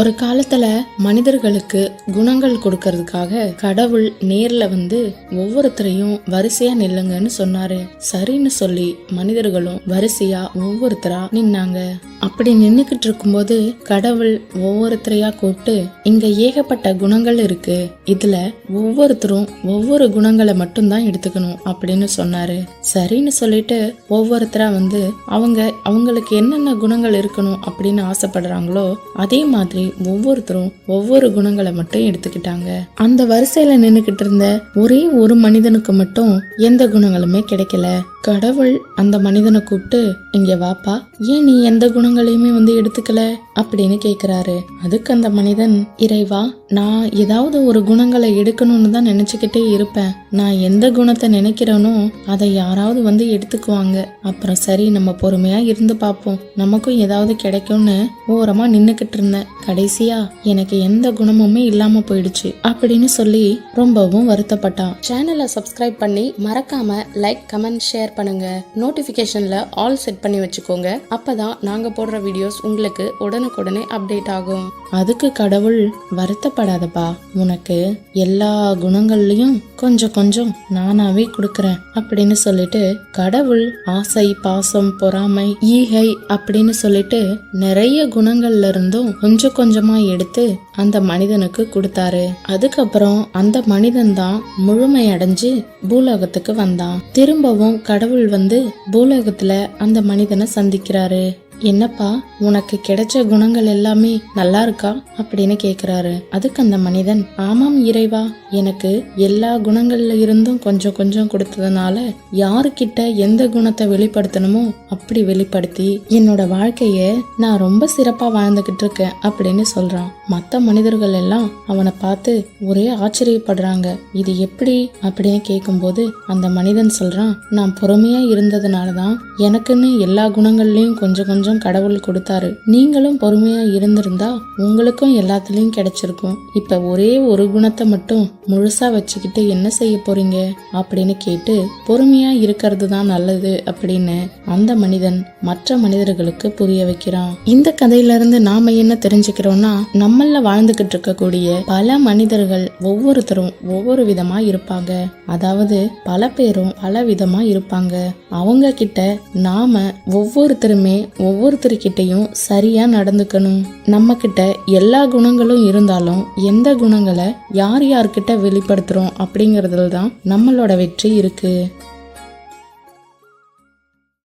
ஒரு காலத்துல மனிதர்களுக்கு குணங்கள் கொடுக்கறதுக்காக கடவுள் நேர்ல வந்து ஒவ்வொருத்தரையும் வரிசையா நில்லுங்கன்னு சொன்னாரு. சரின்னு சொல்லி மனிதர்களும் வரிசையா ஒவ்வொருத்தரா நின்னாங்க. அப்படி நின்னுக்கிட்டு இருக்கும்போது கடவுள் ஒவ்வொருத்தரையா கூப்பிட்டு, இங்க ஏகப்பட்ட குணங்கள் இருக்கு, இதுல ஒவ்வொருத்தரும் ஒவ்வொரு குணங்களை மட்டும்தான் எடுத்துக்கணும் அப்படின்னு சொன்னாரு. சரின்னு சொல்லிட்டு ஒவ்வொருத்தரா வந்து அவங்களுக்கு என்னென்ன குணங்கள் இருக்கணும் அப்படின்னு ஆசைப்படுறாங்களோ அதே மாதிரி ஒவ்வொருத்தரும் ஒவ்வொரு குணங்களை மட்டும் எடுத்துக்கிட்டாங்க. அந்த வரிசையில நின்னுக்கிட்டு இருந்த ஒரே ஒரு மனிதனுக்கு மட்டும் எந்த குணங்களுமே கிடைக்கல. கடவுள் அந்த மனிதனை கூப்பிட்டு, இங்க வாப்பா, ஏன் நீ எந்த குணங்களையுமே வந்து எடுத்துக்கல அப்படின்னு கேக்குறாரு. அதுக்கு அந்த மனிதன், இறைவா, நான் ஏதாவது ஒரு குணங்களை எடுக்கணும்னு தான் நினைச்சுக்கிட்டே இருப்பேன். நான் எந்த குணத்தை நினைக்கிறேனோ அதை யாராவது வந்து எடுத்துக்குவாங்க. அப்புறம் சரி, நம்ம பொறுமையா இருந்து பார்ப்போம், நமக்கும் ஏதாவது கிடைக்கும்னு ஓரமா நின்னுக்கிட்டு இருந்தேன். கடைசியா எனக்கு எந்த குணமுமே இல்லாம போயிடுச்சு அப்படின்னு சொல்லி ரொம்பவும் வருத்தப்பட்டான். சேனலை சப்ஸ்கிரைப் பண்ணி மறக்காம லைக், கமெண்ட், ஷேர் பண்ணுங்க. நோட்டிபிகேஷன்ல ஆல் செட் பண்ணி வச்சுக்கோங்க. அப்பதான் நாங்க போடுற வீடியோஸ் உங்களுக்கு உடனுக்குடனே அப்டேட் ஆகும். அதுக்கு கடவுள், வருத்தப்படாதப்பா, உனக்கு எல்லா குணங்கள்லயும் கொஞ்சம் கொஞ்சம் நானாவே கொடுக்கறேன் அப்படின்னு சொல்லிட்டு கடவுள் ஆசை, பாசம், பொறாமை, ஈகை அப்படின்னு சொல்லிட்டு நிறைய குணங்கள்ல இருந்தும் கொஞ்சம் கொஞ்சமா எடுத்து அந்த மனிதனுக்கு கொடுத்தாரு. அதுக்கப்புறம் அந்த மனிதன் தான் முழுமையடைஞ்சு பூலோகத்துக்கு வந்தான். திரும்பவும் கடவுள் வந்து பூலோகத்துல அந்த மனிதனை சந்திக்கிறாரு. என்னப்பா, உனக்கு கிடைச்ச குணங்கள் எல்லாமே நல்லா இருக்கா அப்படின்னு கேக்குறாரு. அதுக்கு அந்த மனிதன், ஆமாம் இறைவா, எனக்கு எல்லா குணங்கள்ல இருந்தும் கொஞ்சம் கொஞ்சம் கொடுத்ததுனால யாருக்கிட்ட எந்த குணத்தை வெளிப்படுத்தணுமோ அப்படி வெளிப்படுத்தி என்னோட வாழ்க்கைய நான் ரொம்ப சிறப்பா வாழ்ந்துகிட்டு இருக்கேன் அப்படின்னு சொல்றான். மத்த மனிதர்கள் எல்லாம் அவனை பார்த்து ஒரே ஆச்சரியப்படுறாங்க. இது எப்படி அப்படின்னு கேட்கும்போது அந்த மனிதன் சொல்றான், நான் பொறுமையா இருந்ததுனாலதான் எனக்குன்னு எல்லா குணங்கள்லயும் கொஞ்சம் கொஞ்சம் கடவுள் கொடுத்தாரு. நீங்களும் பொறுமையா இருந்திருந்தா உங்களுக்கும் எல்லாத்துலயும் கிடைச்சிருக்கும். இப்ப ஒரே ஒரு குணத்தை மட்டும் முழுசா வச்சுக்கிட்டு என்ன செய்ய போறீங்க அப்படின்னு கேட்டு, பொறுமையா இருக்கிறது தான் நல்லது அப்படின்னு அந்த மனிதன் மற்ற மனிதர்களுக்கு புரிய வைக்கிறான். இந்த கதையில இருந்து நாம என்ன தெரிஞ்சுக்கிறோம்னா, நம்மள வாழ்ந்துகிட்டு இருக்கக்கூடிய பல மனிதர்கள் ஒவ்வொருத்தரும் ஒவ்வொரு விதமா இருப்பாங்க. அதாவது பல பேரும் பல விதமா இருப்பாங்க. அவங்க கிட்ட நாம ஒவ்வொருத்தருமே ஒவ்வொருத்தருக்கிட்டையும் சரியா நடந்துக்கணும். நம்ம கிட்ட எல்லா குணங்களும் இருந்தாலும் எந்த குணங்களை யார் யார்கிட்ட வெளிப்படுத்துறோம் அப்படிங்கறதுல தான் நம்மளோட வெற்றி இருக்கு.